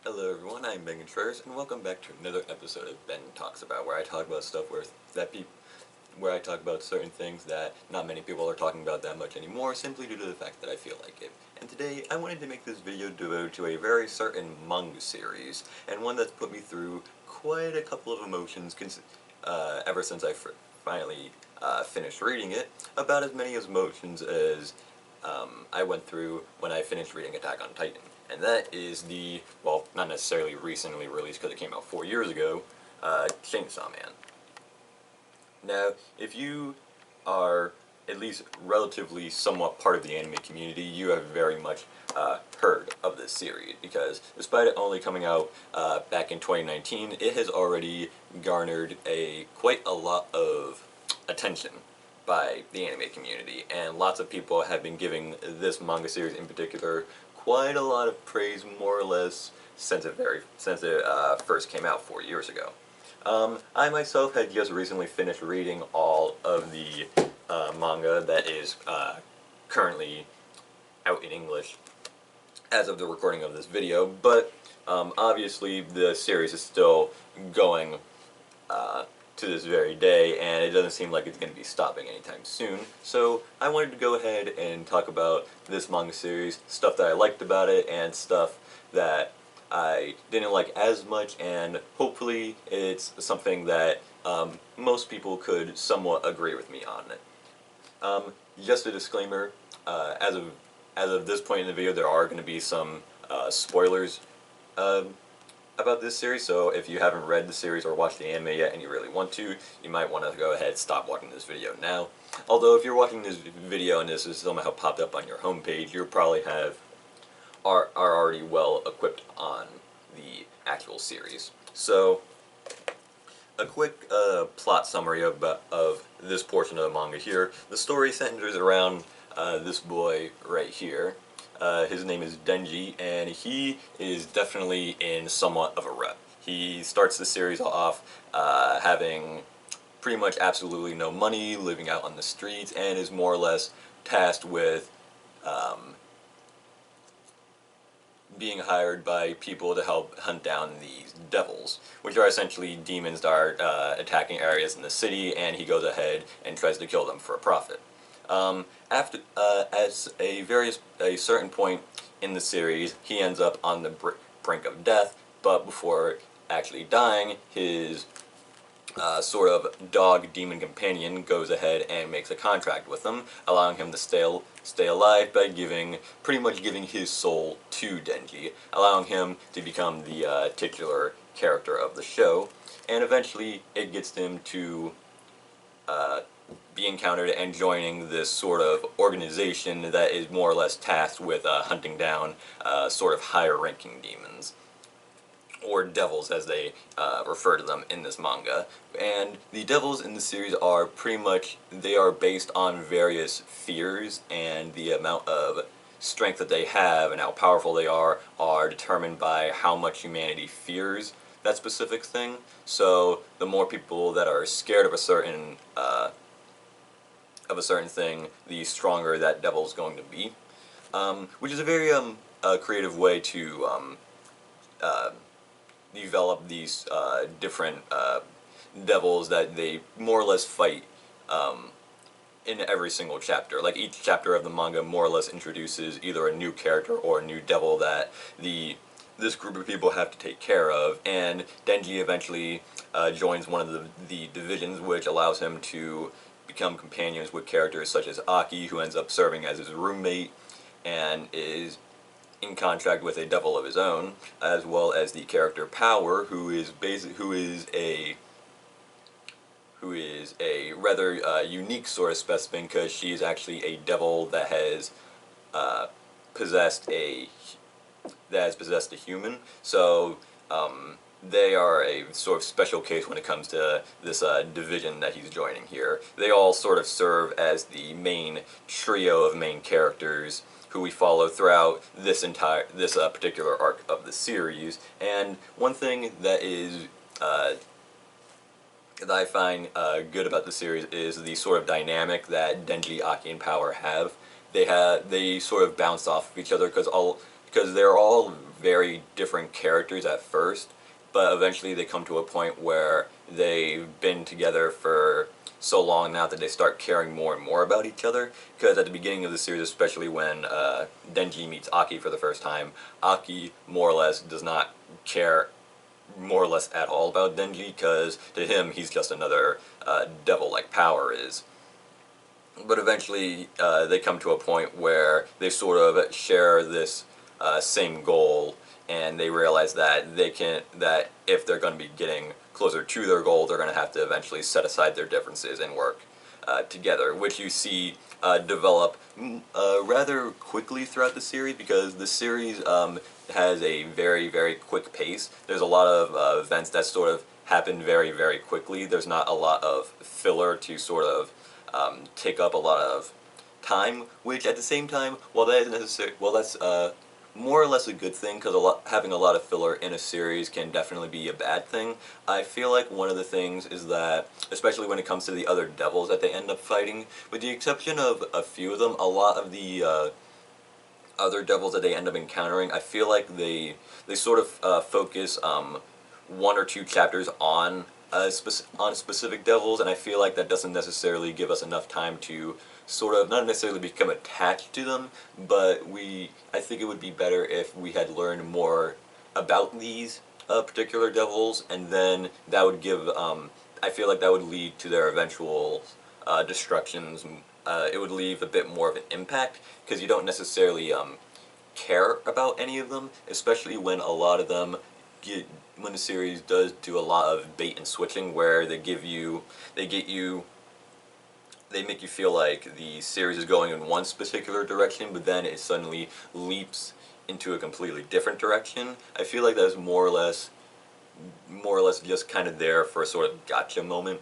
Hello everyone, I'm Manga and welcome back to another episode of Ben Talks About, where I talk about stuff where I talk about certain things that not many people are talking about that much anymore, simply due to the fact that I feel like it. And today, I wanted to make this video devoted to a very certain manga series, and one that's put me through quite a couple of emotions ever since I finally finished reading it, about as many emotions as I went through when I finished reading Attack on Titan. And that is the, well, not necessarily recently released because it came out 4 years ago, Chainsaw Man. Now, if you are at least relatively somewhat part of the anime community, you have very much heard of this series, because despite it only coming out back in 2019, it has already garnered quite a lot of attention by the anime community, and lots of people have been giving this manga series in particular quite a lot of praise, more or less, since it first came out 4 years ago. I myself had just recently finished reading all of the manga that is currently out in English as of the recording of this video, but obviously the series is still going to this very day, and it doesn't seem like it's going to be stopping anytime soon. So I wanted to go ahead and talk about this manga series, stuff that I liked about it, and stuff that I didn't like as much, and hopefully it's something that most people could somewhat agree with me on. Just a disclaimer, as of this point in the video, there are going to be some spoilers about this series, so if you haven't read the series or watched the anime yet and you really want to, you might want to go ahead and stop watching this video now. Although if you're watching this video and this is somehow popped up on your homepage, you probably are already well equipped on the actual series. So, a quick plot summary of this portion of the manga here. The story centers around this boy right here. His name is Denji, and he is definitely in somewhat of a rut. He starts the series off having pretty much absolutely no money, living out on the streets, and is more or less tasked with being hired by people to help hunt down these devils, which are essentially demons that are attacking areas in the city, and he goes ahead and tries to kill them for a profit. At a certain point in the series, he ends up on the brink of death, but before actually dying, his sort of dog demon companion goes ahead and makes a contract with him, allowing him to stay alive by pretty much giving his soul to Denji, allowing him to become the titular character of the show, and eventually it gets him to be encountered and joining this sort of organization that is more or less tasked with hunting down sort of higher ranking demons, or devils as they refer to them in this manga. And the devils in the series are they are based on various fears, and the amount of strength that they have and how powerful they are determined by how much humanity fears that specific thing. So the more people that are scared of a certain thing, the stronger that devil's going to be, which is a very creative way to develop these different devils that they more or less fight in every single chapter. Like, each chapter of the manga more or less introduces either a new character or a new devil that this group of people have to take care of, and Denji eventually joins one of the divisions, which allows him to become companions with characters such as Aki, who ends up serving as his roommate and is in contract with a devil of his own, as well as the character Power, who is a rather unique sort of specimen, because she is actually a devil that has possessed a human. So they are a sort of special case when it comes to this division that he's joining here. They all sort of serve as the main trio of main characters who we follow throughout this particular arc of the series. And one thing that I find good about the series is the sort of dynamic that Denji, Aki, and Power have. They sort of bounce off of each other, because they're all very different characters at first, but eventually they come to a point where they've been together for so long now that they start caring more and more about each other. Because at the beginning of the series, especially when Denji meets Aki for the first time, Aki more or less does not care more or less at all about Denji, because to him he's just another devil like Power is. But eventually they come to a point where they sort of share this same goal, and they realize that that if they're going to be getting closer to their goal, they're going to have to eventually set aside their differences and work together, which you see develop rather quickly throughout the series, because the series has a very, very quick pace. There's a lot of events that sort of happen very, very quickly. There's not a lot of filler to sort of take up a lot of time, which at the same time, while that is necessary, well, that's more or less a good thing, because having a lot of filler in a series can definitely be a bad thing. I feel like one of the things is that, especially when it comes to the other devils that they end up fighting, with the exception of a few of them, a lot of the other devils that they end up encountering, I feel like they sort of focus one or two chapters on specific devils, and I feel like that doesn't necessarily give us enough time to sort of not necessarily become attached to them, but I think it would be better if we had learned more about these particular devils, and then that would give I feel like that would lead to their eventual destructions. It would leave a bit more of an impact, because you don't necessarily care about any of them, especially when a lot of them when the series does do a lot of bait and switching, where they make you feel like the series is going in one particular direction, but then it suddenly leaps into a completely different direction. I feel like that's more or less just kind of there for a sort of gotcha moment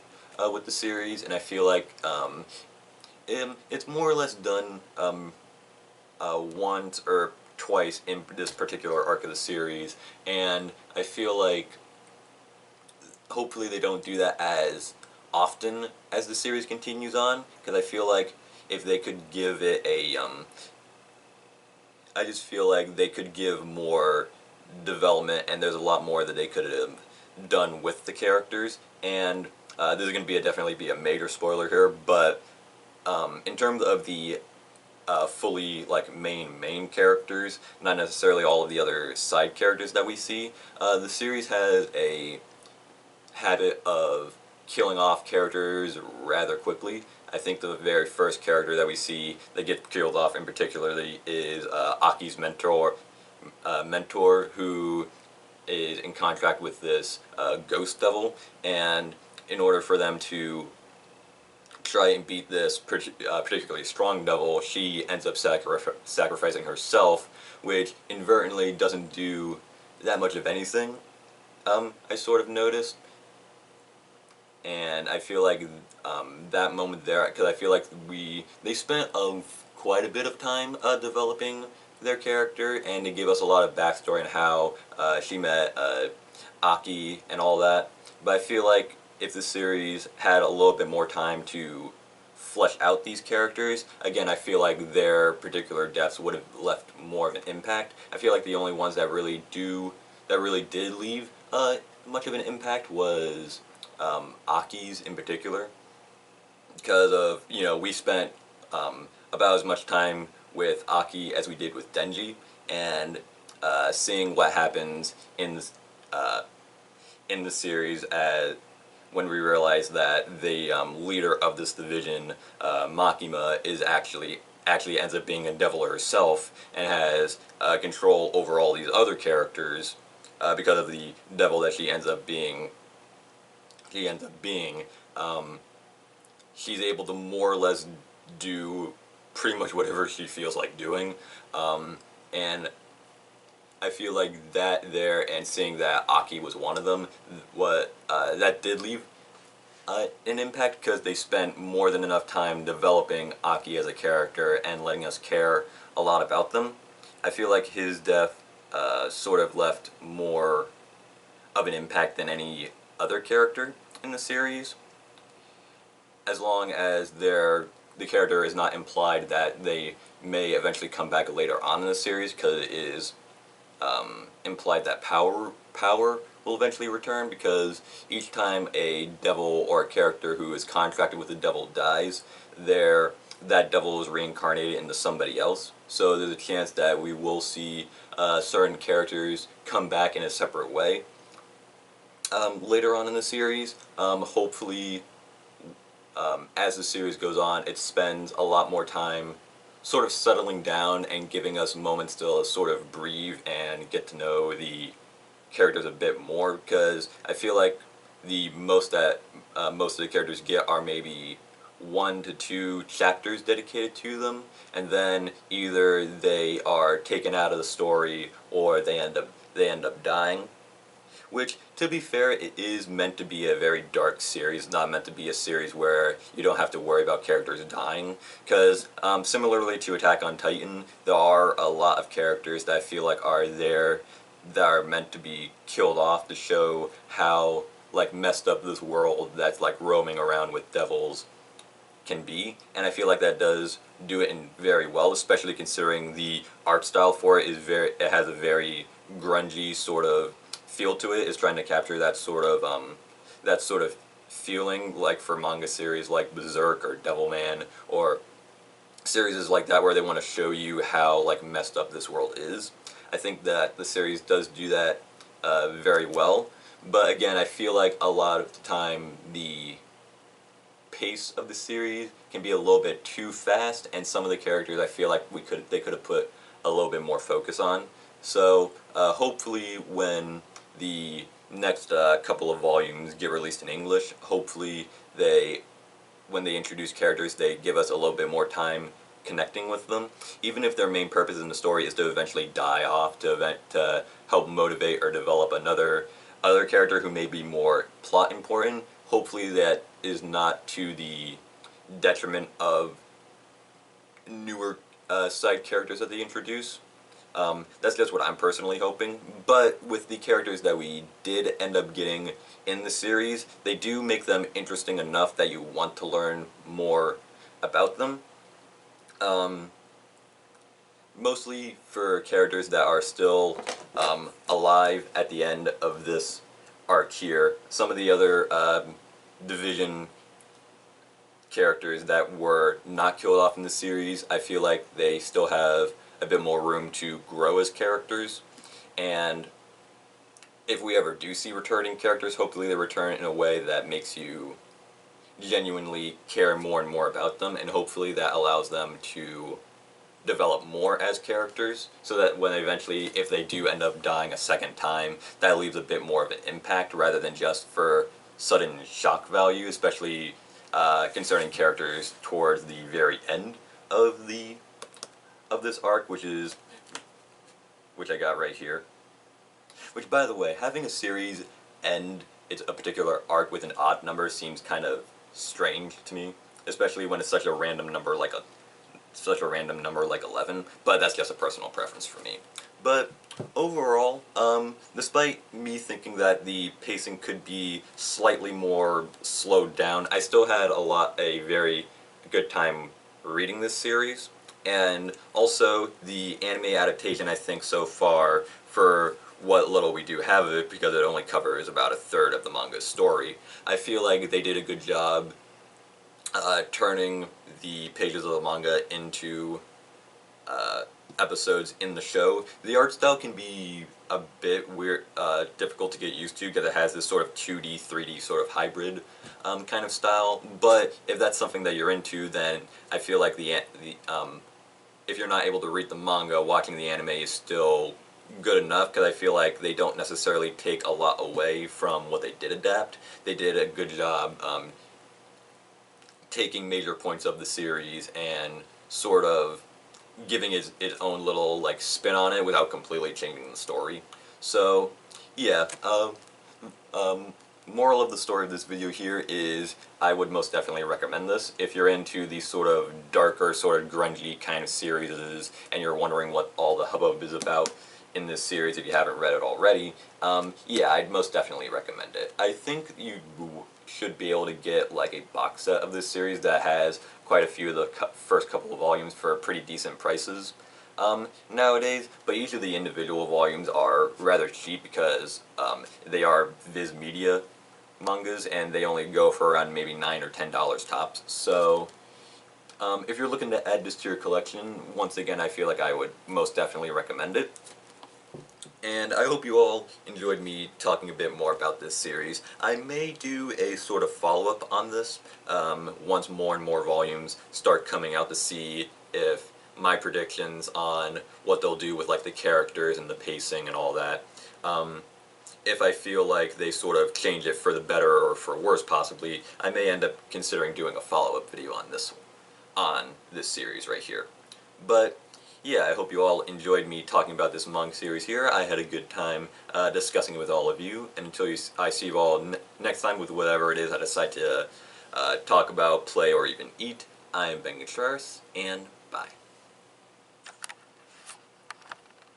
with the series, and I feel like it's more or less done once or twice in this particular arc of the series, and I feel like hopefully they don't do that as often as the series continues on, because I feel like if they could give it a I just feel like they could give more development, and there's a lot more that they could have done with the characters. And this is going to definitely be a major spoiler here, but in terms of the fully like main characters, not necessarily all of the other side characters that we see, the series has a habit of killing off characters rather quickly. I think the very first character that we see that gets killed off in particularly is Aki's mentor, who is in contract with this ghost devil, and in order for them to try and beat this particularly strong devil, she ends up sacrificing herself, which inadvertently doesn't do that much of anything, I sort of noticed. And I feel like that moment there, because I feel like they spent quite a bit of time developing their character, and they gave us a lot of backstory on how she met Aki and all that. But I feel like if the series had a little bit more time to flesh out these characters, again, I feel like their particular deaths would have left more of an impact. I feel like the only ones that really did leave much of an impact was Aki's in particular, because of, we spent about as much time with Aki as we did with Denji, and seeing what happens in the series as when we realize that the leader of this division, Makima, actually ends up being a devil herself, and has control over all these other characters because of the devil that she ends up being. She's able to more or less do pretty much whatever she feels like doing, and I feel like that there, and seeing that Aki was one of them, that did leave an impact, because they spent more than enough time developing Aki as a character and letting us care a lot about them. I feel like his death sort of left more of an impact than any other character in the series, as long as the character is not implied that they may eventually come back later on in the series, because it is implied that power will eventually return, because each time a devil or a character who is contracted with the devil dies, that devil is reincarnated into somebody else. So there's a chance that we will see certain characters come back in a separate way later on in the series. Hopefully, as the series goes on, it spends a lot more time sort of settling down and giving us moments to sort of breathe and get to know the characters a bit more, because I feel like the most that most of the characters get are maybe 1 to 2 chapters dedicated to them, and then either they are taken out of the story or they end up dying. Which, to be fair, it is meant to be a very dark series, not meant to be a series where you don't have to worry about characters dying. Because, similarly to Attack on Titan, there are a lot of characters that I feel like are there that are meant to be killed off to show how, like, messed up this world that's, like, roaming around with devils can be. And I feel like that does do it in very well, especially considering the art style for it it has a very grungy sort of feel to it. Is trying to capture that sort of feeling, like for manga series like Berserk or Devilman, or series like that where they want to show you how like messed up this world is. I think that the series does do that very well, but again, I feel like a lot of the time the pace of the series can be a little bit too fast, and some of the characters I feel like they could have put a little bit more focus on. So hopefully when the next couple of volumes get released in English, hopefully when they introduce characters, they give us a little bit more time connecting with them. Even if their main purpose in the story is to eventually die off, to help motivate or develop other character who may be more plot important, hopefully that is not to the detriment of newer side characters that they introduce. That's just what I'm personally hoping. But with the characters that we did end up getting in the series, they do make them interesting enough that you want to learn more about them. Mostly for characters that are still alive at the end of this arc here. Some of the other division characters that were not killed off in the series, I feel like they still have a bit more room to grow as characters. And if we ever do see returning characters, hopefully they return in a way that makes you genuinely care more and more about them, and hopefully that allows them to develop more as characters, so that when eventually, if they do end up dying a second time, that leaves a bit more of an impact rather than just for sudden shock value, especially concerning characters towards the very end of this arc, which I got right here. Which, by the way, having a series end a particular arc with an odd number seems kind of strange to me, especially when it's such a random number like 11, but that's just a personal preference for me. But overall, despite me thinking that the pacing could be slightly more slowed down, I still had a very good time reading this series. And also, the anime adaptation, I think so far, for what little we do have of it, because it only covers about a third of the manga's story, I feel like they did a good job turning the pages of the manga into episodes in the show. The art style can be a bit weird, difficult to get used to, because it has this sort of 2D, 3D sort of hybrid kind of style. But if that's something that you're into, then I feel like if you're not able to read the manga, watching the anime is still good enough, because I feel like they don't necessarily take a lot away from what they did adapt. They did a good job taking major points of the series and sort of giving its own little like spin on it without completely changing the story. So yeah, moral of the story of this video here is I would most definitely recommend this. If you're into these sort of darker, sort of grungy kind of series and you're wondering what all the hubbub is about in this series if you haven't read it already, yeah, I'd most definitely recommend it. I think you should be able to get like a box set of this series that has quite a few of the first couple of volumes for pretty decent prices. nowadays, but usually the individual volumes are rather cheap because they are Viz Media mangas and they only go for around maybe $9 or $10 tops. So if you're looking to add this to your collection, once again I feel like I would most definitely recommend it. And I hope you all enjoyed me talking a bit more about this series. I may do a sort of follow-up on this once more and more volumes start coming out to see if my predictions on what they'll do with like the characters and the pacing and all that, if I feel like they sort of change it for the better or for worse possibly, I may end up considering doing a follow-up video on this series right here. But yeah, I hope you all enjoyed me talking about this manga series here. I had a good time discussing it with all of you, and until I see you all next time with whatever it is I decide to talk about, play, or even eat, I am Ben Contreras, and bye.